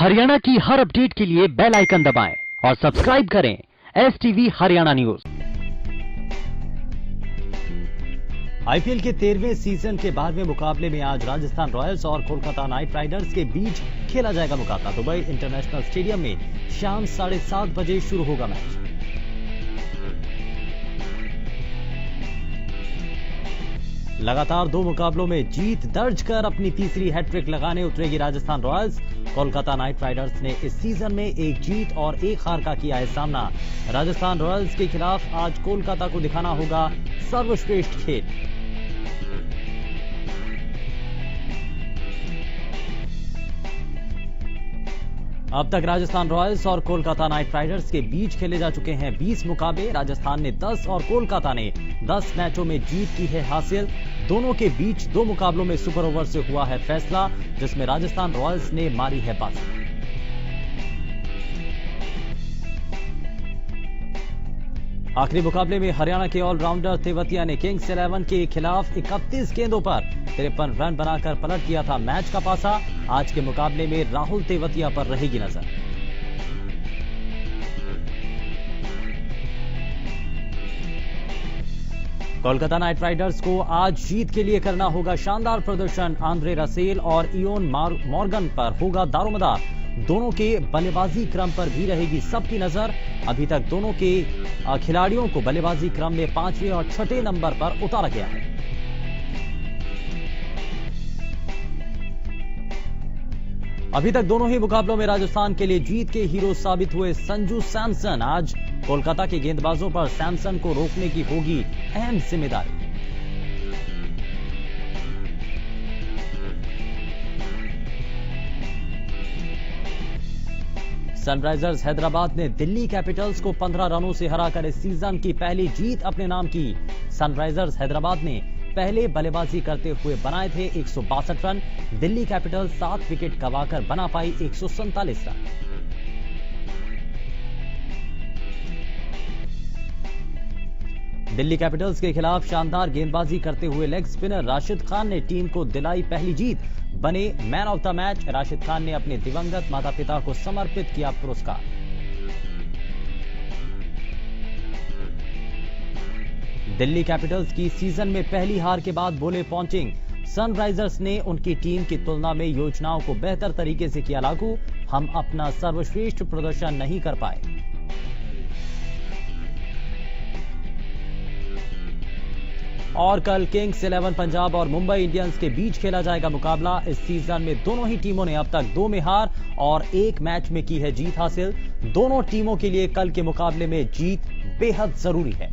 हरियाणा की हर अपडेट के लिए बेल आइकन दबाएं और सब्सक्राइब करें STV हरियाणा न्यूज। आईपीएल के 13वें सीजन के 12वें मुकाबले में आज राजस्थान रॉयल्स और कोलकाता नाइट राइडर्स के बीच खेला जाएगा मुकाबला। दुबई इंटरनेशनल स्टेडियम में शाम 7:30 बजे शुरू होगा मैच। लगातार 2 मुकाबलों में जीत दर्ज कर अपनी तीसरी हैट्रिक लगाने उतरेगी Rajasthan Royals. Kolkata night Riders ने इस सीजन में 1 जीत और 1 हार का किया है सामना। राजस्थान रॉयल्स के खिलाफ आज कोलकाता को दिखाना होगा सर्वश्रेष्ठ खेल। अब तक राजस्थान रॉयल्स और कोलकाता नाइट राइडर्स के बीच खेले जा चुके हैं 20 मुकाबले। राजस्थान ने 10 और कोलकाता ने 10 मैचों में जीत की है हासिल। दोनों के बीच 2 मुकाबलों में सुपर ओवर से हुआ है फैसला, जिसमें राजस्थान रॉयल्स ने मारी है बाजी। आखिरी मुकाबले में हरियाणा के ऑलराउंडर तेवतिया ने किंग्स 11 के खिलाफ 31 गेंदों पर 53 रन बनाकर पलट दिया था मैच का पासा। आज के मुकाबले में राहुल तेवतिया पर रहेगी नजर। कोलकाता नाइट राइडर्स को आज जीत के लिए करना होगा शानदार प्रदर्शन। आंद्रे रसेल और इयोन मॉर्गन पर होगा दारोमदार। दोनों के बल्लेबाजी क्रम पर भी रहेगी सबकी नजर। अभी तक दोनों के खिलाड़ियों को बल्लेबाजी क्रम में 5वें और 6ठे नंबर पर उतारा गया है। अभी तक दोनों ही मुकाबलों में राजस्थान के लिए जीत के हीरो साबित हुए संजू सैमसन। आज कोलकाता के गेंदबाजों पर सैमसन को रोकने की होगी अहम जिम्मेदारी। सनराइजर्स हैदराबाद ने दिल्ली कैपिटल्स को 15 रनों से हराकर इस सीजन की पहली जीत अपने नाम की। सनराइजर्स हैदराबाद ने पहले बल्लेबाजी करते हुए बनाए थे 162 रन। दिल्ली कैपिटल्स 7 विकेट गंवाकर बना पाई 147 रन। दिल्ली कैपिटल्स के खिलाफ शानदार गेंदबाजी करते हुए लेग स्पिनर राशिद खान ने टीम को दिलाई पहली जीत, बने man of the match. Rashid Khan ने अपने दिवंगत माता पिता को समर्पित किया पुरस्कार। दिल्ली कैपिटल्स की सीजन में पहली हार के बाद बोले पॉन्टिंग, सनराइजर्स ने उनकी टीम की तुलना में योजनाओं को बेहतर तरीके से किया लागू। हम अपना सर्वश्रेष्ठ प्रदर्शन नहीं कर पाए। और कल किंग्स 11 पंजाब और मुंबई इंडियंस के बीच खेला जाएगा मुकाबला। इस सीजन में दोनों ही टीमों ने अब तक 2 में हार और 1 मैच में की है जीत हासिल। दोनों टीमों के लिए कल के मुकाबले में जीत बेहद जरूरी है।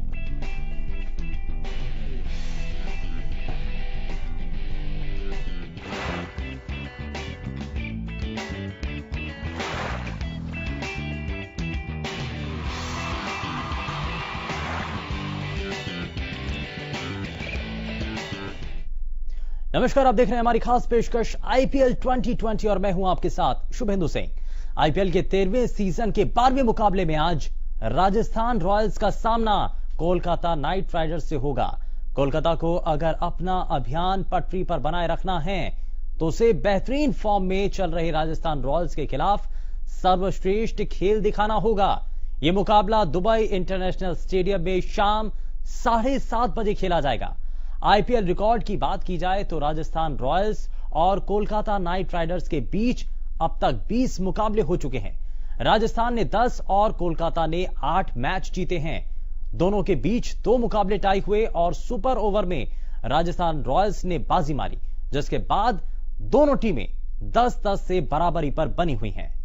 नमस्कार, आप देख रहे हैं हमारी खास पेशकश आईपीएल 2020 और मैं हूं आपके साथ शुभेंदु सिंह। आईपीएल के 13वें सीजन के 12वें मुकाबले में आज राजस्थान रॉयल्स का सामना कोलकाता नाइट राइडर्स से होगा। कोलकाता को अगर अपना अभियान पटरी पर बनाए रखना है तो उसे बेहतरीन फॉर्म में चल रहे राजस्थान रॉयल्स के खिलाफ सर्वश्रेष्ठ खेल दिखाना होगा। यह मुकाबला दुबई इंटरनेशनल स्टेडियम में शाम 7:30 बजे खेला जाएगा। आईपीएल रिकॉर्ड की बात की जाए तो राजस्थान रॉयल्स और कोलकाता नाइट राइडर्स के बीच अब तक 20 मुकाबले हो चुके हैं। राजस्थान ने 10 और कोलकाता ने 8 मैच जीते हैं। दोनों के बीच 2 मुकाबले टाई हुए और सुपर ओवर में राजस्थान रॉयल्स ने बाजी मारी, जिसके बाद दोनों टीमें 10-10 से बराबरी पर बनी हुई हैं।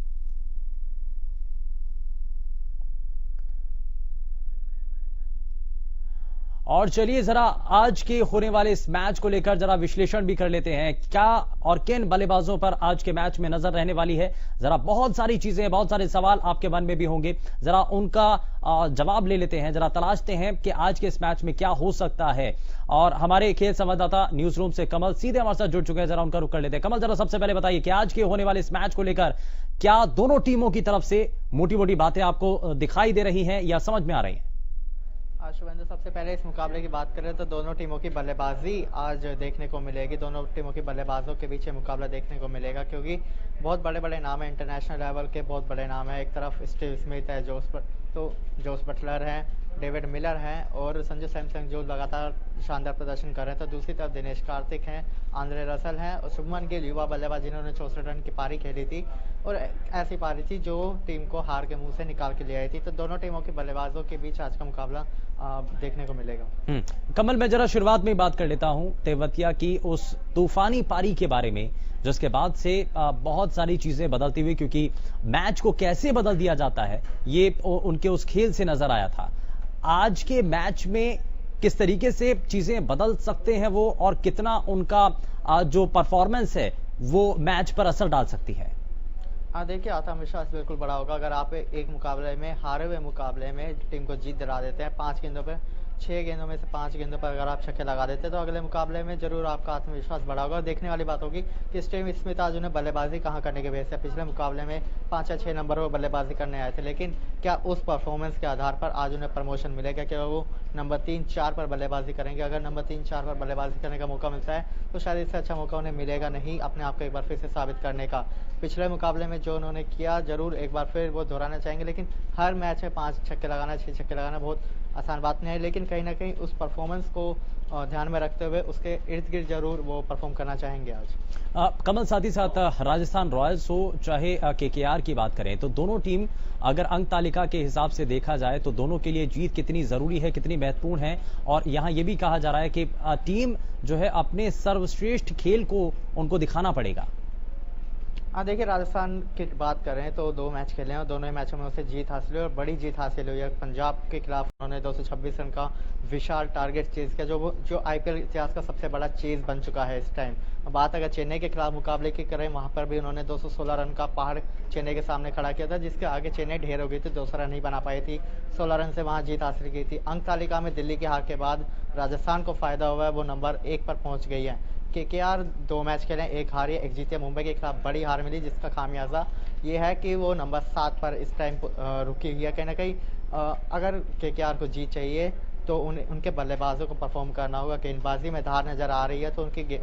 और चलिए जरा आज के होने वाले इस मैच को लेकर जरा विश्लेषण भी कर लेते हैं। क्या और किन बल्लेबाजों पर आज के मैच में नजर रहने वाली है। जरा बहुत सारी चीजें, बहुत सारे सवाल आपके मन में भी होंगे, जरा उनका जवाब ले लेते हैं, जरा तलाशते हैं कि आज के इस मैच में क्या हो सकता है। और हमारे खेल संवाददाता न्यूज रूम से कमल सीधे हमारे साथ जुड़ चुके हैं, जरा उनका रुख कर लेते हैं। कमल, जरा सबसे पहले बताइए कि आज के होने वाले इस मैच को लेकर क्या दोनों टीमों की तरफ से मोटी मोटी बातें आपको दिखाई दे रही हैं या समझ में आ रही हैं? शुभेंदु, सबसे पहले इस मुकाबले की बात करें तो दोनों टीमों की बल्लेबाजी आज देखने को मिलेगी। दोनों टीमों की बल्लेबाजों के बीच ये मुकाबला देखने को मिलेगा, क्योंकि बहुत बड़े बड़े नाम हैं, इंटरनेशनल लेवल के बहुत बड़े नाम हैं। एक तरफ स्टीव स्मिथ है, जोस बटलर हैं, डेविड मिलर हैं और संजू सैमसन जो लगातार शानदार प्रदर्शन कर रहे हैं। तो दूसरी तरफ दिनेश कार्तिक हैं, आंद्रे रसल हैं और शुभमन गिल युवा बल्लेबाज जिन्होंने 64 रन की पारी खेली थी और ऐसी पारी थी जो टीम को हार के मुंह से निकाल के ले आई थी। तो दोनों टीमों के बल्लेबाजों के बीच आज का मुकाबला देखने को मिलेगा। कमल, मैं जरा शुरुआत में बात कर लेता हूं तेवतिया की उस तूफानी पारी के बारे में, जिसके बाद से बहुत सारी चीजें बदलती हुई, क्योंकि मैच को कैसे बदल दिया जाता है ये उनके उस खेल से नजर आया था। आज के मैच में किस तरीके से चीजें बदल सकते हैं वो, और कितना उनका जो परफॉर्मेंस है वो मैच पर असर डाल सकती है? देखिए, आत्मविश्वास बिल्कुल बड़ा होगा अगर आप एक मुकाबले में, हारे हुए मुकाबले में टीम को जीत दिला देते हैं। 5 गेंदों पे 6 गेंदों में से 5 गेंदों पर अगर आप छक्के लगा देते हैं तो अगले मुकाबले में जरूर आपका आत्मविश्वास बढ़ा होगा। और देखने वाली बात होगी कि स्टीव स्मिथ आज उन्हें बल्लेबाजी कहाँ करने के बेस है। पिछले मुकाबले में 5 या 6 नंबर पर बल्लेबाजी करने आए थे, लेकिन क्या उस परफॉर्मेंस के आधार पर आज उन्हें प्रमोशन मिलेगा? क्या वो नंबर 3-4 पर बल्लेबाजी करेंगे? अगर नंबर 3-4 पर बल्लेबाजी करने का मौका मिलता है तो शायद इससे अच्छा मौका उन्हें मिलेगा नहीं अपने आप को एक बार फिर से साबित करने का। पिछले मुकाबले में जो उन्होंने किया जरूर एक बार फिर वो दोहराना चाहेंगे, लेकिन हर मैच में 5 छक्के लगाना, 6 छक्के लगाना बहुत आसान बात नहीं है। लेकिन कहीं ना कहीं उस परफॉर्मेंस को ध्यान में रखते हुए उसके इर्द गिर्द जरूर वो परफॉर्म करना चाहेंगे आज। कमल, साथ ही साथ राजस्थान रॉयल्स हो चाहे केकेआर की बात करें तो दोनों टीम अगर अंक तालिका के हिसाब से देखा जाए तो दोनों के लिए जीत कितनी जरूरी है, कितनी महत्वपूर्ण है? और यहां यह भी कहा जा रहा है कि टीम जो है अपने सर्वश्रेष्ठ खेल को उनको दिखाना पड़ेगा। देखिए, राजस्थान की बात करें तो 2 मैच खेले हैं और दोनों ही मैचों में उसे जीत हासिल हुई और बड़ी जीत हासिल हुई है। पंजाब के खिलाफ उन्होंने 226 रन का विशाल टारगेट चेज किया, जो आईपीएल इतिहास का सबसे बड़ा चेज बन चुका है इस टाइम। बात अगर चेन्नई के खिलाफ मुकाबले की करें, वहां पर भी उन्होंने 216 रन का पहाड़ चेन्नई के सामने खड़ा किया था, जिसके आगे चेन्नई ढेर हो गई थी, 200 रन नहीं बना पाई थी। 16 रन से वहां जीत हासिल की थी। अंक तालिका में दिल्ली की हार के बाद राजस्थान को फायदा हुआ है, वो नंबर 1 पर पहुंच गई है। केकेआर 2 मैच खेले, 1 हारी 1 जीते। मुंबई के खिलाफ बड़ी हार मिली, जिसका खामियाजा ये है कि वो नंबर 7 पर इस टाइम रुकी हुई है। कहीं ना कहीं अगर केकेआर को जीत चाहिए तो उनके बल्लेबाजों को परफॉर्म करना होगा। गेंदबाजी में धार नजर आ रही है तो उनकी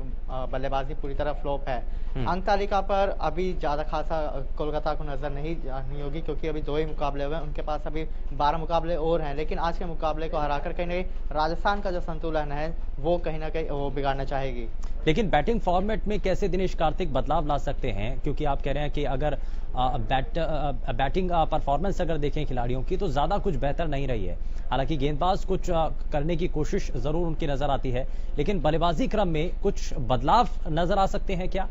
बल्लेबाजी पूरी तरह फ्लॉप है। अंक तालिका पर अभी ज्यादा खासा कोलकाता को नजर नहीं होगी, क्योंकि अभी 2 ही मुकाबले हुए हैं। उनके पास अभी 12 मुकाबले और हैं, लेकिन आज के मुकाबले को हराकर कहीं ना कहीं राजस्थान का जो संतुलन है वो कहीं ना कहीं वो बिगाड़ना चाहेगी। लेकिन बैटिंग फॉर्मेट में कैसे दिनेश कार्तिक बदलाव ला सकते हैं? क्योंकि आप कह रहे हैं कि अगर बैटिंग परफॉर्मेंस अगर देखें खिलाड़ियों की तो ज्यादा कुछ बेहतर नहीं रही है। हालांकि गेंदबाज कुछ करने की कोशिश जरूर उनकी नजर आती है, लेकिन बल्लेबाजी क्रम में कुछ बदलाव नजर आ सकते हैं क्या?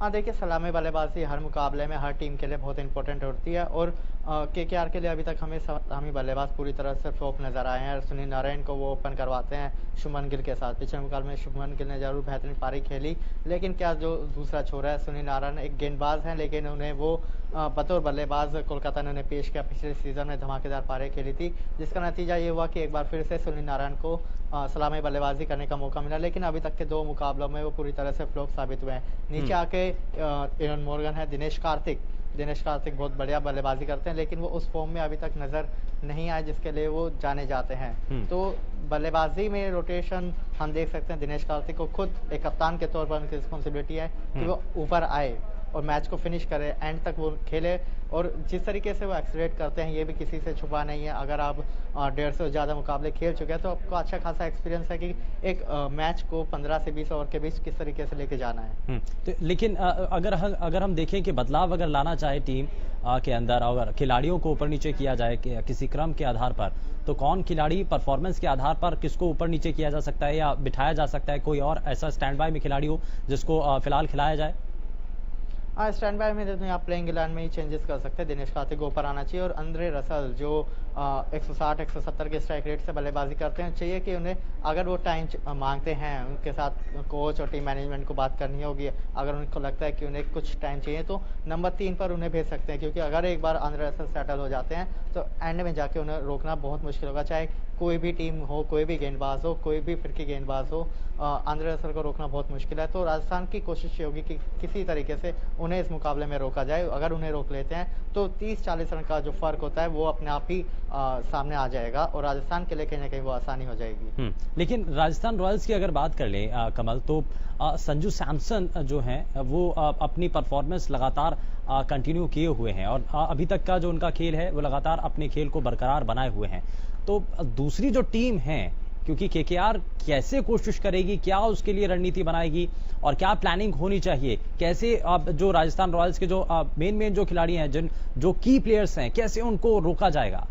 देखिए, सलामी बल्लेबाजी हर मुकाबले में हर टीम के लिए बहुत इंपॉर्टेंट होती है और केकेआर के लिए अभी तक हमें सलामी बल्लेबाज पूरी तरह से फ्लॉप नजर आए हैं। सुनील नारायण को वो ओपन करवाते हैं शुभमन गिल के साथ। पिछले मुकाबले में शुभमन गिल ने जरूर बेहतरीन पारी खेली, लेकिन क्या जो दूसरा छोरा है सुनील नारायण एक गेंदबाज हैं, लेकिन उन्हें वो बतौर बल्लेबाज कोलकाता ने उन्हें पेश किया। पिछले सीजन में धमाकेदार पारी खेली थी, जिसका नतीजा ये हुआ कि एक बार फिर से सुनील नारायण को सलामी बल्लेबाजी करने का मौका मिला, लेकिन अभी तक के 2 मुकाबलों में वो पूरी तरह से फ्लॉप साबित हुए हैं। नीचे आके एरन मॉर्गन है, दिनेश कार्तिक बहुत बढ़िया बल्लेबाजी करते हैं, लेकिन वो उस फॉर्म में अभी तक नजर नहीं आए जिसके लिए वो जाने जाते हैं। तो बल्लेबाजी में रोटेशन हम देख सकते हैं। दिनेश कार्तिक को खुद एक कप्तान के तौर पर उनकी रिस्पॉन्सिबिलिटी है कि वो ऊपर आए और मैच को फिनिश करे, एंड तक वो खेले। और जिस तरीके से वो एक्सलेट करते हैं ये भी किसी से छुपा नहीं है। अगर आप 150 से ज़्यादा मुकाबले खेल चुके हैं तो आपको अच्छा खासा एक्सपीरियंस है कि एक मैच को 15 से 20 ओवर के बीच किस तरीके से लेके जाना है। तो लेकिन अगर हम देखें कि बदलाव अगर लाना चाहे टीम के अंदर, अगर खिलाड़ियों को ऊपर नीचे किया जाए किसी क्रम के आधार पर, तो कौन खिलाड़ी परफॉर्मेंस के आधार पर किसको ऊपर नीचे किया जा सकता है या बिठाया जा सकता है? कोई और ऐसा स्टैंड बाय में खिलाड़ी हो जिसको फिलहाल खिलाया जाए? स्टैंड बाय में देते हैं आप प्लेइंग 11 में ही चेंजेस कर सकते हैं। दिनेश कार्तिक को ऊपर आना चाहिए और आंद्रे रसल जो 160-170 के स्ट्राइक रेट से बल्लेबाजी करते हैं, चाहिए कि उन्हें अगर वो टाइम मांगते हैं उनके साथ कोच और टीम मैनेजमेंट को बात करनी होगी। अगर उनको लगता है कि उन्हें कुछ टाइम चाहिए तो नंबर 3 पर उन्हें भेज सकते हैं, क्योंकि अगर एक बार आंद्रे रसल सेटल हो जाते हैं तो एंड में जाके उन्हें रोकना बहुत मुश्किल होगा। चाहे कोई भी टीम हो, कोई भी गेंदबाज हो, कोई भी फिरकी गेंदबाज हो, आंद्रे रसल को रोकना बहुत मुश्किल है। तो राजस्थान की कोशिश ये होगी कि किसी तरीके से उन्हें इस मुकाबले में रोका जाए। अगर उन्हें रोक लेते हैं तो 30-40 रन का जो फर्क होता है वो अपने आप ही सामने आ जाएगा और राजस्थान के लिए कहीं ना कहीं वो आसानी हो जाएगी। लेकिन राजस्थान रॉयल्स की अगर बात कर ले कमल, तो संजू सैमसन जो हैं वो अपनी परफॉर्मेंस लगातार कंटिन्यू किए हुए हैं और अभी तक का जो उनका खेल है वो लगातार अपने खेल को बरकरार बनाए हुए हैं। तो दूसरी जो टीम है, क्योंकि केकेआर कैसे कोशिश करेगी, क्या उसके लिए रणनीति बनाएगी और क्या प्लानिंग होनी चाहिए, कैसे अब जो राजस्थान रॉयल्स के जो मेन जो खिलाड़ी हैं, जो की प्लेयर्स हैं, कैसे उनको रोका जाएगा?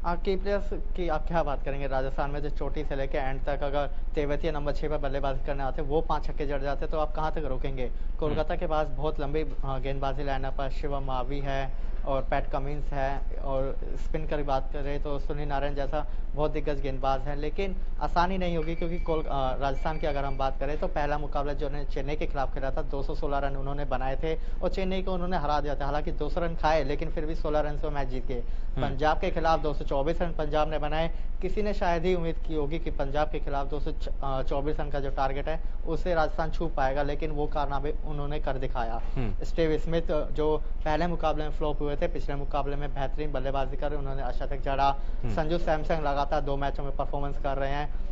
की प्लेयर्स की आप क्या बात करेंगे? राजस्थान में जो चोटी से लेकर एंड तक अगर तेवतिया नंबर 6 पर बल्लेबाजी करने आते वो 5 छक्के जड़ जाते तो आप कहां तक रोकेंगे? कोलकाता के पास बहुत लंबी गेंदबाजी लाइनअप है। शिवम मावी है और पैट कमिंस है, और स्पिन की बात करें तो सुनील नारायण जैसा बहुत दिग्गज गेंदबाज है। लेकिन आसानी नहीं होगी, क्योंकि राजस्थान की अगर हम बात करें तो पहला मुकाबला जो उन्होंने चेन्नई के खिलाफ खेला था 216 रन उन्होंने बनाए थे और चेन्नई को उन्होंने हरा दिया था। हालांकि 200 रन खाए लेकिन फिर भी 16 रन से मैच जीत गए। पंजाब के खिलाफ 224 रन पंजाब ने बनाए। किसी ने शायद ही उम्मीद की होगी कि पंजाब के खिलाफ 224 रन का जो टारगेट है उसे राजस्थान छू पाएगा, लेकिन वो कारनामे उन्होंने कर दिखाया। स्टीव स्मिथ जो पहले मुकाबले में फ्लॉप हुए थे, पिछले मुकाबले में बेहतरीन बल्लेबाजी कर उन्होंने अशतक जड़ा। संजू सैमसन लगातार 2 मैचों में परफॉर्मेंस कर रहे हैं।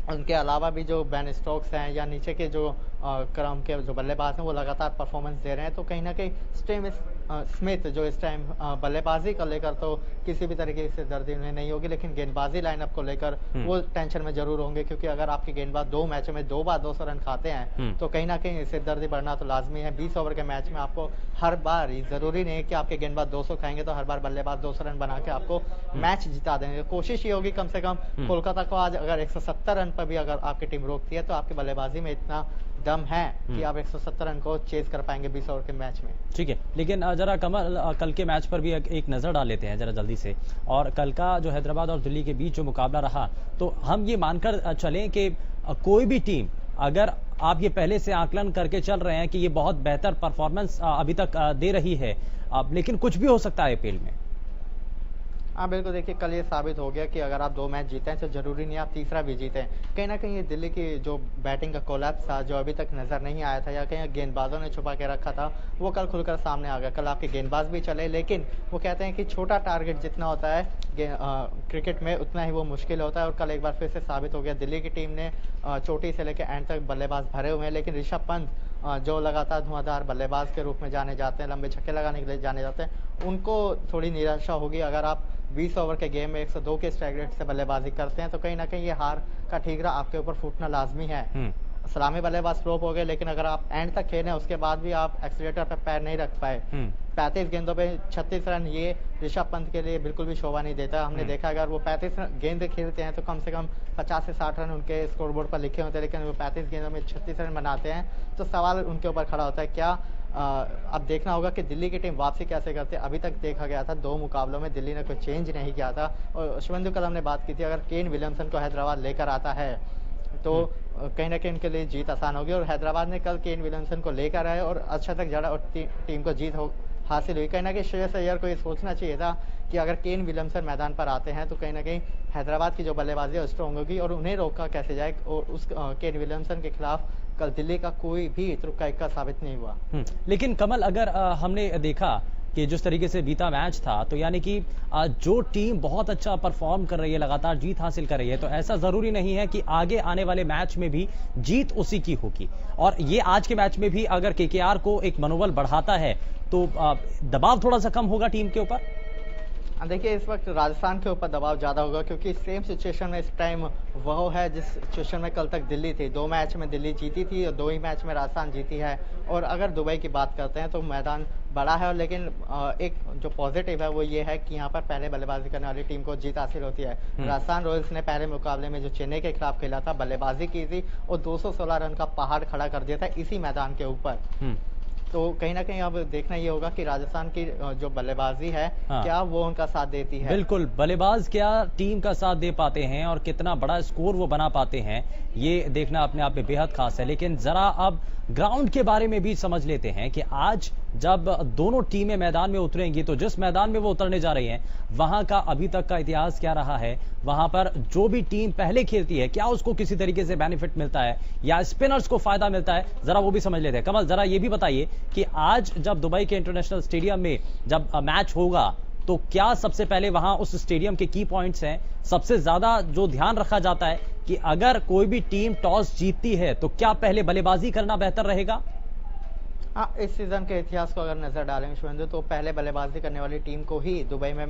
उनके अलावा भी जो बेन स्टोक्स हैं या नीचे के जो क्रम के जो बल्लेबाज हैं वो लगातार परफॉर्मेंस दे रहे हैं। तो कहीं ना कहीं स्टीव स्मिथ जो इस टाइम बल्लेबाजी को लेकर तो किसी भी तरीके से दर्दी उन्हें नहीं होगी, लेकिन गेंदबाजी लाइनअप को लेकर वो टेंशन में जरूर होंगे, क्योंकि अगर आपके गेंदबाज 2 मैचों में 2 बार 200 रन खाते हैं तो कहीं ना कहीं सिरदर्दी बढ़ना तो लाजमी है। 20 ओवर के मैच में आपको हर बार, जरूरी नहीं है कि आपके गेंदबाज 200 खाएंगे तो हर बार बल्लेबाज 200 रन बना के आपको मैच जिता देंगे। कोशिश ये होगी कम से कम कोलकाता को आज अगर 170 रन पर भी अगर आपकी टीम रोकती है तो आपकी बल्लेबाजी में इतना दम है कि आप 170 रन को चेज कर पाएंगे 20 ओवर के मैच में। ठीक है, लेकिन जरा कमल कल के मैच पर भी एक नजर डाल लेते हैं जरा जल्दी से। और कल का जो हैदराबाद और दिल्ली के बीच जो मुकाबला रहा, तो हम ये मानकर चलें कि कोई भी टीम, अगर आप ये पहले से आकलन करके चल रहे हैं कि ये बहुत बेहतर परफॉर्मेंस अभी तक दे रही है, लेकिन कुछ भी हो सकता है आईपीएल में। हाँ बिल्कुल, देखिए कल ये साबित हो गया कि अगर आप 2 मैच जीते हैं तो जरूरी नहीं आप तीसरा भी जीते हैं। कहीं ना कहीं ये दिल्ली की जो बैटिंग का कोलैप्स था, जो अभी तक नजर नहीं आया था या कहीं गेंदबाजों ने छुपा के रखा था, वो कल खुलकर सामने आ गया। कल आपके गेंदबाज भी चले, लेकिन वो कहते हैं कि छोटा टारगेट जितना होता है क्रिकेट में उतना ही वो मुश्किल होता है। और कल एक बार फिर से साबित हो गया, दिल्ली की टीम ने चोटी से लेकर एंड तक बल्लेबाज भरे हुए हैं, लेकिन ऋषभ पंत जो लगातार धुआंधार बल्लेबाज के रूप में जाने जाते हैं, लंबे छक्के लगाने के लिए जाने जाते हैं, उनको थोड़ी निराशा होगी। अगर आप 20 ओवर के गेम में 102 के स्ट्राइक रेट से बल्लेबाजी करते हैं तो कहीं ना कहीं ये हार का ठीकरा आपके ऊपर फूटना लाजमी है। सलामी बल्लेबाज फ्लॉप हो गए, लेकिन अगर आप एंड तक खेले उसके बाद भी आप एक्सीलेटर पर पैर नहीं रख पाए, 35 गेंदों पे 36 रन, ये ऋषभ पंत के लिए बिल्कुल भी शोभा नहीं देता। हमने देखा अगर वो 35 गेंद खेलते हैं तो कम से कम 50 से 60 रन उनके स्कोरबोर्ड पर लिखे होते हैं, लेकिन वो 35 गेंदों में 36 रन बनाते हैं तो सवाल उनके ऊपर खड़ा होता है क्या अब देखना होगा कि दिल्ली की टीम वापसी कैसे करती है। अभी तक देखा गया था 2 मुकाबलों में दिल्ली ने कोई चेंज नहीं किया था, और शुभेंदु कल हमने बात की थी, अगर केन विलियमसन को हैदराबाद लेकर आता है तो कहीं ना कहीं उनके लिए जीत आसान होगी। और हैदराबाद ने कल केन विलियमसन को लेकर आए और अच्छा तक जड़ा और टीम को जीत हासिल हुई। कहीं ना कहीं श्रेयस अय्यर को ये सोचना चाहिए था कि अगर केन विलियमसन मैदान पर आते हैं तो कहीं ना कहीं हैदराबाद की जो बल्लेबाजी है स्ट्रॉन्ग होगी और उन्हें रोका कैसे जाए। और उस केन विलियमसन के खिलाफ कल दिल्ली का कोई भी तुक्का इक्का साबित नहीं हुआ। लेकिन कमल, अगर हमने देखा कि जिस तरीके से बीता मैच था, तो यानी कि जो टीम बहुत अच्छा परफॉर्म कर रही है, लगातार जीत हासिल कर रही है, तो ऐसा जरूरी नहीं है कि आगे आने वाले मैच में भी जीत उसी की होगी। और ये आज के मैच में भी अगर केकेआर को एक मनोबल बढ़ाता है तो दबाव थोड़ा सा कम होगा टीम के ऊपर। देखिए इस वक्त राजस्थान के ऊपर दबाव ज़्यादा होगा, क्योंकि सेम सिचुएशन में इस टाइम वह है जिस सिचुएशन में कल तक दिल्ली थी। 2 मैच में दिल्ली जीती थी और 2 ही मैच में राजस्थान जीती है। और अगर दुबई की बात करते हैं तो मैदान बड़ा है, लेकिन एक जो पॉजिटिव है वो ये है कि यहाँ पर पहले बल्लेबाजी करने वाली टीम को जीत हासिल होती है। राजस्थान रॉयल्स ने पहले मुकाबले में जो चेन्नई के खिलाफ खेला था, बल्लेबाजी की थी और 216 रन का पहाड़ खड़ा कर दिया था इसी मैदान के ऊपर। तो कहीं ना कहीं अब देखना ये होगा कि राजस्थान की जो बल्लेबाजी है क्या वो उनका साथ देती है। बिल्कुल, बल्लेबाज क्या टीम का साथ दे पाते हैं और कितना बड़ा स्कोर वो बना पाते हैं, ये देखना अपने आप में बेहद खास है। लेकिन जरा अब ग्राउंड के बारे में भी समझ लेते हैं कि आज जब दोनों टीमें मैदान में उतरेंगी तो जिस मैदान में वो उतरने जा रही हैं वहां का अभी तक का इतिहास क्या रहा है, वहां पर जो भी टीम पहले खेलती है क्या उसको किसी तरीके से बेनिफिट मिलता है या स्पिनर्स को फायदा मिलता है, जरा वो भी समझ लेते हैं। कमल, जरा ये भी बताइए कि आज जब दुबई के इंटरनेशनल स्टेडियम में जब मैच होगा तो क्या सबसे पहले वहां उस स्टेडियम के की पॉइंट्स हैं, सबसे ज्यादा जो ध्यान रखा जाता है कि अगर कोई भी टीम टॉस जीतती है तो क्या पहले बल्लेबाजी करना बेहतर रहेगा? हाँ, इस सीजन के इतिहास को अगर नजर डालेंगे शुभेंदु, तो पहले बल्लेबाजी करने वाली टीम को ही दुबई में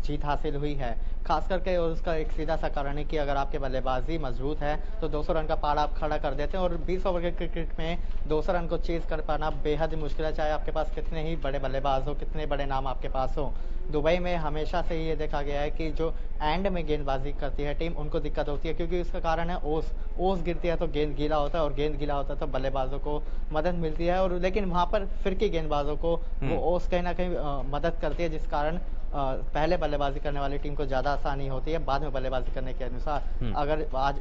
जीत हासिल हुई है। खास करके और उसका एक सीधा सा कारण है कि अगर आपके बल्लेबाजी मजबूत है तो 200 रन का पहाड़ आप खड़ा कर देते हैं, और 20 ओवर के क्रिकेट में 200 रन को चेज कर पाना बेहद मुश्किल है, चाहे आपके पास कितने ही बड़े बल्लेबाज हो, कितने बड़े नाम आपके पास हो। दुबई में हमेशा से ये देखा गया है कि जो एंड में गेंदबाजी करती है टीम, उनको दिक्कत होती है, क्योंकि इसका कारण है ओस गिरती है तो गेंद गीला होता है, और गेंद गीला होता है तो बल्लेबाजों को मदद मिलती है, और लेकिन वहां पर फिरकी गेंदबाजों को वो ओस कहीं ना कहीं मदद करती है, जिस कारण पहले बल्लेबाजी करने वाली टीम को ज्यादा आसानी होती है बाद में बल्लेबाजी करने के अनुसार। अगर आज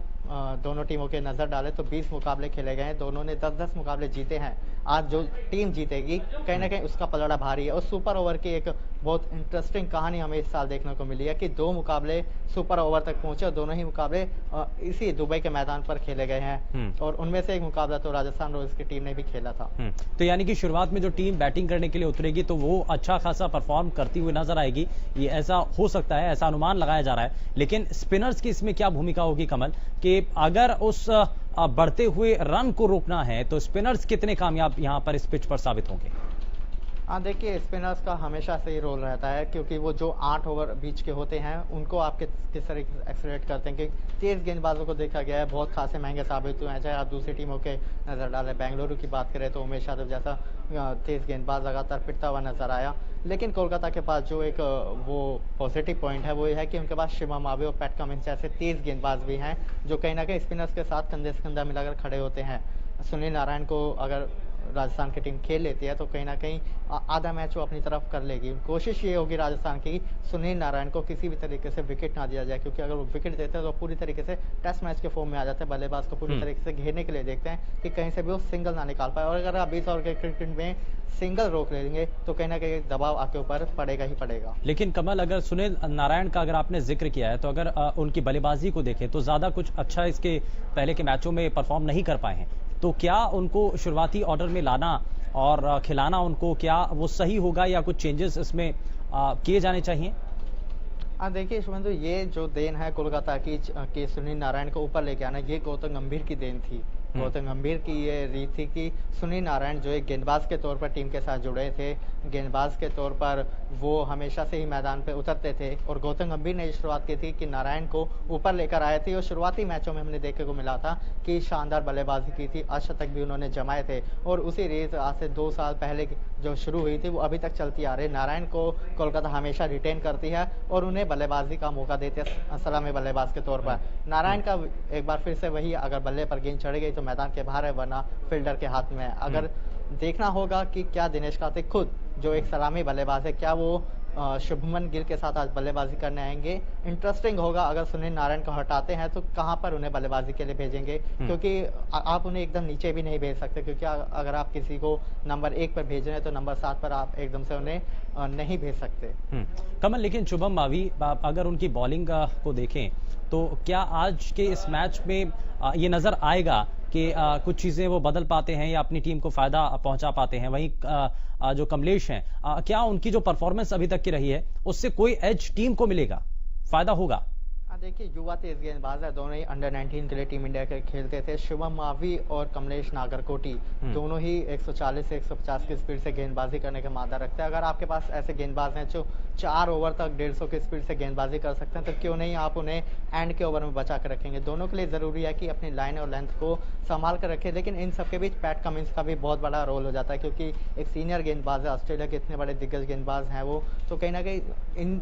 दोनों टीमों के नजर डालें तो 20 मुकाबले खेले गए हैं, दोनों ने 10-10 मुकाबले जीते हैं। आज जो टीम जीतेगी कहीं ना कहीं उसका पलड़ा भारी है। और सुपर ओवर की एक बहुत इंटरेस्टिंग कहानी हमें इस साल देखने को मिली है कि 2 मुकाबले सुपर ओवर तक पहुंचे, और दोनों ही मुकाबले इसी दुबई के मैदान पर खेले गए हैं, और उनमें से एक मुकाबला तो राजस्थान रॉयल्स की टीम ने भी खेला था। तो यानी कि शुरुआत में जो टीम बैटिंग करने के लिए उतरेगी तो वो अच्छा खासा परफॉर्म करती हुई नजर आएगी, ये ऐसा हो सकता है, ऐसा अनुमान लगाया जा रहा है। लेकिन स्पिनर्स की इसमें क्या भूमिका होगी कमल, कि अगर उस बढ़ते हुए रन को रोकना है तो स्पिनर्स कितने कामयाब यहां पर इस पिच पर साबित होंगे? हाँ, देखिए, स्पिनर्स का हमेशा से ही रोल रहता है, क्योंकि वो जो 8 ओवर बीच के होते हैं उनको आप किस तरीके से एक्सलेट करते हैं। कि तेज गेंदबाजों को देखा गया है बहुत खासे महंगे साबित हुए हैं, चाहे आप दूसरी टीमों के नजर डालें। बेंगलुरु की बात करें तो उमेश यादव जैसा तेज गेंदबाज लगातार पिटता हुआ नजर आया। लेकिन कोलकाता के पास जो एक वो पॉजिटिव पॉइंट है वो ये है कि उनके पास शिवम आवे और पैट कमिंस जैसे तेज गेंदबाज भी हैं, जो कहीं ना कहीं स्पिनर्स के साथ कंधे से कंधा मिलाकर खड़े होते हैं। सुनील नारायण को अगर राजस्थान की टीम खेल लेती है तो कहीं ना कहीं आधा मैच वो अपनी तरफ कर लेगी। कोशिश ये होगी राजस्थान की, सुनील नारायण को किसी भी तरीके से विकेट ना दिया जाए, क्योंकि अगर वो विकेट देते हैं तो पूरी तरीके से टेस्ट मैच के फॉर्म में आ जाते हैं। बल्लेबाज को पूरी तरीके से घेरने के लिए देखते हैं कि कहीं से भी वो सिंगल ना निकाल पाए, और अगर आप 20 ओवर के क्रिकेट में सिंगल रोक लेंगे तो कहीं ना कहीं दबाव आपके ऊपर पड़ेगा ही पड़ेगा। लेकिन कमल, अगर सुनील नारायण का अगर आपने जिक्र किया है तो अगर उनकी बल्लेबाजी को देखें तो ज्यादा कुछ अच्छा इसके पहले के मैचों में परफॉर्म नहीं कर पाए हैं, तो क्या उनको शुरुआती ऑर्डर में लाना और खिलाना उनको क्या वो सही होगा या कुछ चेंजेस इसमें किए जाने चाहिए? हाँ, देखिए शुभेंदु, ये जो देन है कोलकाता की कि सुनील नारायण को ऊपर लेके आना, ये गौतम गंभीर की देन थी। गौतम गंभीर की ये रीत थी कि सुनील नारायण जो एक गेंदबाज के तौर पर टीम के साथ जुड़े थे, गेंदबाज के तौर पर वो हमेशा से ही मैदान पे उतरते थे, और गौतम गंभीर ने शुरुआत की थी कि नारायण को ऊपर लेकर आए थे। और शुरुआती मैचों में हमने देखने को मिला था कि शानदार बल्लेबाजी की थी, अर्धशतक भी उन्होंने जमाए थे, और उसी रीत आज से 2 साल पहले जो शुरू हुई थी वो अभी तक चलती आ रही। नारायण को कोलकाता हमेशा रिटेन करती है और उन्हें बल्लेबाजी का मौका देते हैं सलामी बल्लेबाज के तौर पर। नारायण का एक बार फिर से वही, अगर बल्ले पर गेंद चढ़ गई तो मैदान के बाहर है, वरना फील्डर के हाथ में है। अगर देखना होगा कि क्या दिनेश कार्तिक खुद जो एक सलामी बल्लेबाज है, क्या वो शुभमन गिल के साथ आज बल्लेबाजी करने आएंगे। इंटरेस्टिंग होगा अगर सुनील नारायण को हटाते हैं तो कहां पर उन्हें बल्लेबाजी के लिए भेजेंगे, क्योंकि आप उन्हें एकदम नीचे भी नहीं भेज सकते, क्योंकि अगर आप किसी को नंबर 1 पर भेज रहे हैं तो नंबर 7 पर आप एकदम से उन्हें नहीं भेज सकते। कमल, लेकिन शुभम मावी अगर उनकी बॉलिंग को देखें तो क्या आज के इस मैच में ये नजर आएगा कि कुछ चीजें वो बदल पाते हैं या अपनी टीम को फायदा पहुंचा पाते हैं? वहीं जो कमलेश हैं, क्या उनकी जो परफॉर्मेंस अभी तक की रही है उससे कोई एज टीम को मिलेगा, फायदा होगा? देखिए, युवा तेज गेंदबाज है, दोनों ही अंडर 19 के लिए टीम इंडिया के खेलते थे। शिवम मावी और कमलेश नागरकोटी दोनों ही 140 से 150 की स्पीड से गेंदबाजी करने का मादा रखते हैं। अगर आपके पास ऐसे गेंदबाज हैं जो 4 ओवर तक 150 की स्पीड से गेंदबाजी कर सकते हैं, तो क्यों नहीं आप उन्हें एंड के ओवर में बचा कर रखेंगे। दोनों के लिए जरूरी है कि अपनी लाइन और लेंथ को संभाल कर रखें, लेकिन इन सबके बीच पैट कमिंस का भी बहुत बड़ा रोल हो जाता है, क्योंकि एक सीनियर गेंदबाज है, ऑस्ट्रेलिया के इतने बड़े दिग्गज गेंदबाज हैं वो, तो कहीं ना कहीं इन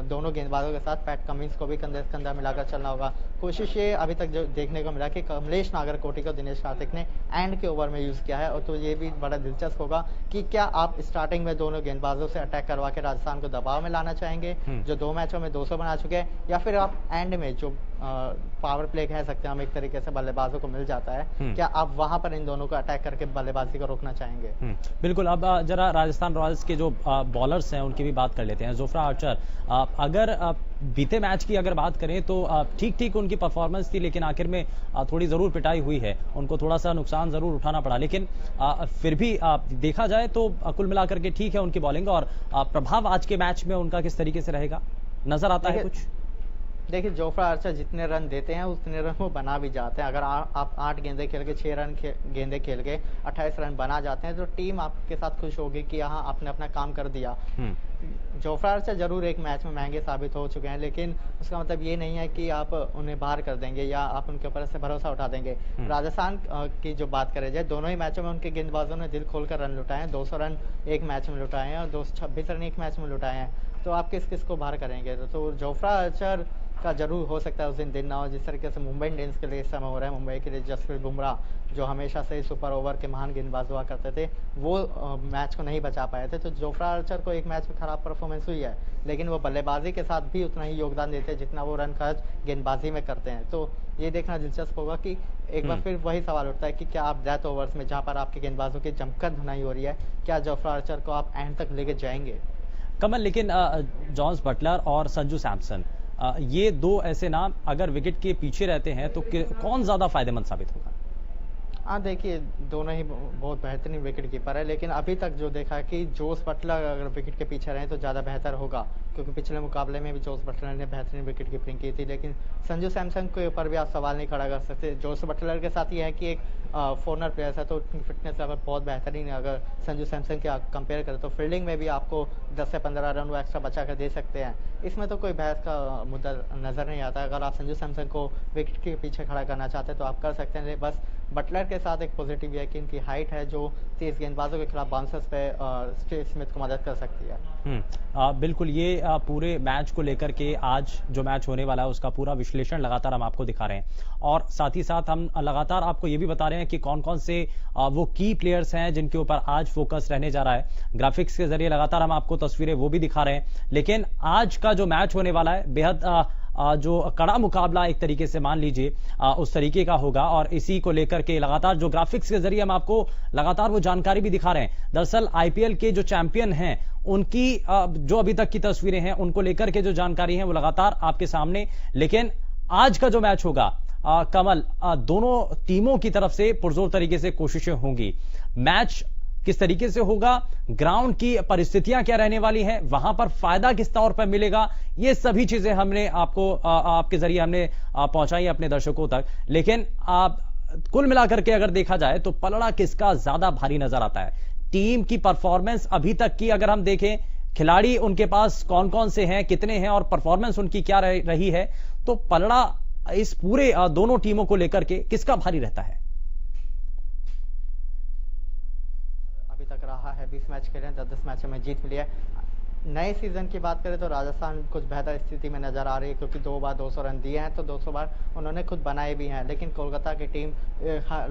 दोनों गेंदबाजों के साथ पैट कमिंस को भी कंधे कंधा मिलाकर चलना होगा। कोशिश ये अभी तक जो देखने को मिला कि कमलेश नागरकोटी को दिनेश कार्तिक ने एंड के ओवर में यूज़ किया है, और तो ये भी बड़ा दिलचस्प होगा कि क्या आप स्टार्टिंग में दोनों गेंदबाजों से अटैक करवा के राजस्थान को दबाव में लाना चाहेंगे, जो 2 मैचों में 200 बना चुके हैं, या फिर आप एंड में जो पावर प्ले कह सकते हैं हम एक तरीके से बल्लेबाजों को मिल जाता है, क्या आप वहां पर इन दोनों को अटैक करके बल्लेबाजी को रोकना चाहेंगे? बिल्कुल। अब जरा राजस्थान रॉयल्स के जो बॉलर्स हैं उनकी भी बात कर लेते हैं। जोफ्रा आर्चर, अगर बीते मैच की अगर बात करें तो ठीक ठीक उनकी परफॉर्मेंस थी, लेकिन आखिर में थोड़ी ज़रूर पिटाई हुई है, उनको थोड़ा सा नुकसान ज़रूर उठाना पड़ा, लेकिन फिर भी देखा जाए तो कुल मिलाकर के ठीक है उनकी बॉलिंग। और प्रभाव आज के मैच में उनका किस तरीके से रहेगा, नजर आता है कुछ? देखिए, जोफ्रा आर्चर जितने रन देते हैं उतने रन वो बना भी जाते हैं। अगर आप 8 गेंदे खेल के 6 गेंदे खेल के 28 रन बना जाते हैं तो टीम आपके साथ खुश होगी कि हाँ आपने अपना काम कर दिया। जोफ्रा आर्चर जरूर एक मैच में महंगे साबित हो चुके हैं, लेकिन उसका मतलब ये नहीं है कि आप उन्हें बाहर कर देंगे या आप उनके ऊपर से भरोसा उठा देंगे। राजस्थान की जो बात करें जाए, दोनों ही मैचों में उनके गेंदबाजों ने दिल खोलकर रन लुटाए हैं। 200 रन एक मैच में लुटाए हैं और 226 रन एक मैच में लुटाए हैं। तो आप किस को बाहर करेंगे? तो जोफ्रा आर्चर का जरूर हो सकता है उस दिन ना हो जिस तरीके से मुंबई इंडियंस के लिए इस समय हो रहा है। मुंबई के लिए जसप्रीत बुमराह, जो हमेशा से सुपर ओवर के महान गेंदबाज हुआ करते थे, वो मैच को नहीं बचा पाए थे। तो जोफ्रा आर्चर को एक मैच में खराब परफॉर्मेंस हुई है, लेकिन वो बल्लेबाजी के साथ भी उतना ही योगदान देते हैं जितना वो रन खर्च गेंदबाजी में करते हैं। तो ये देखना दिलचस्प होगा कि एक बार फिर वही सवाल उठता है कि क्या आप डेथ ओवर्स में, जहाँ पर आपके गेंदबाजों की जमकर धुनाई हो रही है, क्या जोफ्रा आर्चर को आप एंड तक लेके जाएंगे? कमल, लेकिन जॉस बटलर और संजू सैमसन, ये 2 ऐसे नाम अगर विकेट के पीछे रहते हैं तो कौन ज्यादा फायदेमंद साबित होगा? हाँ, देखिए, दोनों ही बहुत बेहतरीन विकेट कीपर है, लेकिन अभी तक जो देखा है कि जोस बटलर अगर विकेट के पीछे रहे तो ज़्यादा बेहतर होगा, क्योंकि पिछले मुकाबले में भी जोस बटलर ने बेहतरीन विकेट कीपिंग की थी। लेकिन संजू सैमसन के ऊपर भी आप सवाल नहीं खड़ा कर सकते। जोस बटलर के साथ ये है कि एक फॉरनर प्लेयर है तो उनकी फिटनेस लेवल बहुत बेहतरीन है। अगर संजू सैमसन के कंपेयर करें तो फील्डिंग में भी आपको 10 से 15 रन वो एक्स्ट्रा बचा कर दे सकते हैं। इसमें तो कोई बहस का मुद्दा नज़र नहीं आता। अगर आप संजू सैमसन को विकेट के पीछे खड़ा करना चाहते हैं तो आप कर सकते हैं। बस बटलर के साथ एक पॉजिटिव है कि इनकी हाइट है जो तेज गेंदबाजों के खिलाफ बाउंसर्स पे स्टीव स्मिथ को मदद कर सकती है। बिल्कुल, ये पूरे मैच को लेकर के आज जो मैच होने वाला है उसका पूरा विश्लेषण लगातार हम आपको दिखा रहे हैं, और साथ ही साथ हम लगातार आपको ये भी बता रहे हैं कि कौन कौन से वो की प्लेयर्स हैं जिनके ऊपर आज फोकस रहने जा रहा है। ग्राफिक्स के जरिए लगातार हम आपको तस्वीरें वो भी दिखा रहे हैं, लेकिन आज का जो मैच होने वाला है बेहद जो कड़ा मुकाबला एक तरीके से मान लीजिए उस तरीके का होगा, और इसी को लेकर के लगातार जो ग्राफिक्स के जरिए हम आपको लगातार वो जानकारी भी दिखा रहे हैं। दरअसल आईपीएल के जो चैंपियन हैं उनकी जो अभी तक की तस्वीरें हैं उनको लेकर के जो जानकारी है वो लगातार आपके सामने, लेकिन आज का जो मैच होगा कमल, दोनों टीमों की तरफ से पुरजोर तरीके से कोशिशें होंगी। मैच किस तरीके से होगा, ग्राउंड की परिस्थितियां क्या रहने वाली हैं, वहां पर फायदा किस तौर पर मिलेगा, ये सभी चीजें हमने आपको आपके जरिए हमने पहुंचाई अपने दर्शकों तक। लेकिन कुल मिलाकर के अगर देखा जाए तो पलड़ा किसका ज्यादा भारी नजर आता है? टीम की परफॉर्मेंस अभी तक की अगर हम देखें, खिलाड़ी उनके पास कौन कौन से हैं, कितने हैं और परफॉर्मेंस उनकी क्या रही है, तो पलड़ा इस पूरे दोनों टीमों को लेकर के किसका भारी रहता है? अभी तक रहा है 20 मैच खेले, 10-10 मैचों में जीत मिली है। नए सीजन की बात करें तो राजस्थान कुछ बेहतर स्थिति में नजर आ रही है, क्योंकि 2 बार 200 रन दिए हैं तो 200 बार उन्होंने खुद बनाए भी हैं। लेकिन कोलकाता की टीम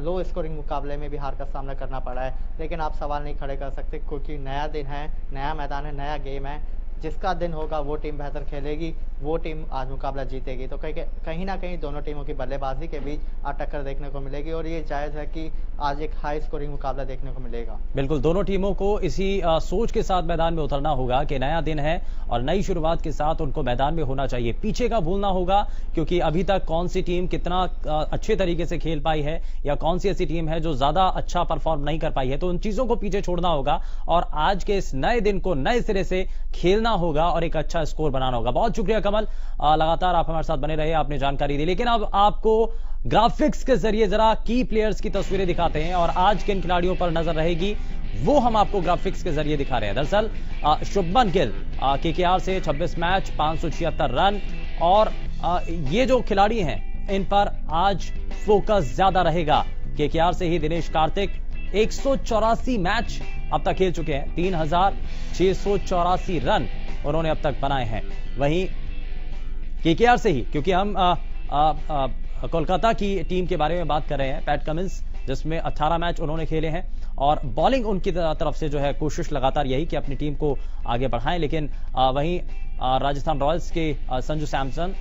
लो स्कोरिंग मुकाबले में भी हार का सामना करना पड़ा है। लेकिन आप सवाल नहीं खड़े कर सकते, क्योंकि नया दिन है, नया मैदान है, नया गेम है। जिसका दिन होगा वो टीम बेहतर खेलेगी, वो टीम आज मुकाबला जीतेगी। तो कहीं ना कहीं दोनों टीमों की बल्लेबाजी के बीच टक्कर देखने को मिलेगी, और ये जायज़ है कि आज एक हाई स्कोरिंग मुकाबला देखने को मिलेगा। बिल्कुल, दोनों टीमों को इसी सोच के साथ मैदान में उतरना होगा कि नया दिन है और नई शुरुआत के साथ उनको मैदान में होना चाहिए। पीछे का भूलना होगा, क्योंकि अभी तक कौन सी टीम कितना अच्छे तरीके से खेल पाई है या कौन सी ऐसी टीम है जो ज्यादा अच्छा परफॉर्म नहीं कर पाई है, तो उन चीजों को पीछे छोड़ना होगा और आज के इस नए दिन को नए सिरे से खेलना होगा और एक अच्छा स्कोर बनाना होगा। बहुत शुक्रिया कमल, लगातार आप हमारे साथ बने रहे, आपने जानकारी दी। लेकिन अब आपको ग्राफिक्स के जरिए जरा की प्लेयर्स की तस्वीरें दिखाते हैं और आज किन खिलाड़ियों पर नजर रहेगी वो हम आपको ग्राफिक्स के जरिए दिखा रहे हैं। दरअसल शुभमन गिल केकेआर से 26 मैच 576 रन, और ये जो खिलाड़ी हैं इन पर आज फोकस ज्यादा रहेगा। केकेआर से ही दिनेश कार्तिक 184 मैच अब तक खेल चुके हैं, 3684 रन उन्होंने अब तक बनाए हैं। वहीं केकेआर से ही, क्योंकि हम कोलकाता की टीम के बारे में बात कर रहे हैं। पैट कमिंस, जिसमें 18 मैच उन्होंने खेले हैं और बॉलिंग उनकी तरफ से जो है कोशिश लगातार यही कि अपनी टीम को आगे बढ़ाएं। लेकिन वहीं राजस्थान रॉयल्स के संजू सैमसन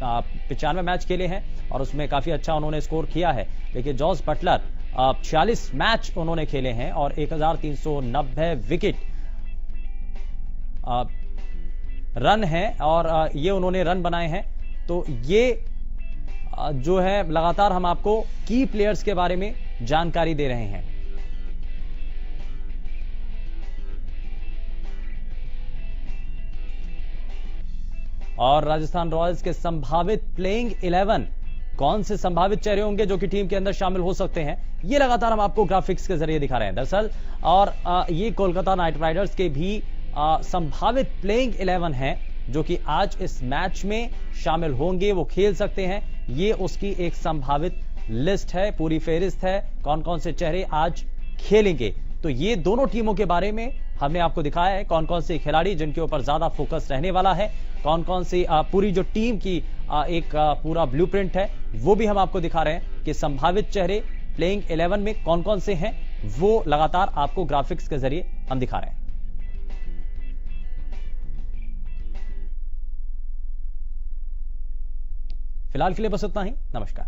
95 मैच खेले हैं और उसमें काफी अच्छा उन्होंने स्कोर किया है। लेकिन जॉस बटलर 46 मैच उन्होंने खेले हैं और 1390 विकेट रन है और ये उन्होंने रन बनाए हैं। तो ये जो है लगातार हम आपको की प्लेयर्स के बारे में जानकारी दे रहे हैं। और राजस्थान रॉयल्स के संभावित प्लेइंग 11, कौन से संभावित चेहरे होंगे जो कि टीम के अंदर शामिल हो सकते हैं, ये लगातार हम आपको ग्राफिक्स के जरिए दिखा रहे हैं दरअसल। और ये कोलकाता नाइट राइडर्स के भी संभावित प्लेइंग 11 हैं जो कि आज इस मैच में शामिल होंगे, वो खेल सकते हैं। ये उसकी एक संभावित लिस्ट है, पूरी फेहरिस्त है, कौन कौन से चेहरे आज खेलेंगे। तो ये दोनों टीमों के बारे में हमने आपको दिखाया है, कौन कौन से खिलाड़ी जिनके ऊपर ज्यादा फोकस रहने वाला है, कौन कौन सी पूरी जो टीम की एक पूरा ब्लूप्रिंट है वो भी हम आपको दिखा रहे हैं कि संभावित चेहरे प्लेइंग 11 में कौन कौन से हैं, वो लगातार आपको ग्राफिक्स के जरिए हम दिखा रहे हैं। फिलहाल के लिए बस इतना ही। नमस्कार।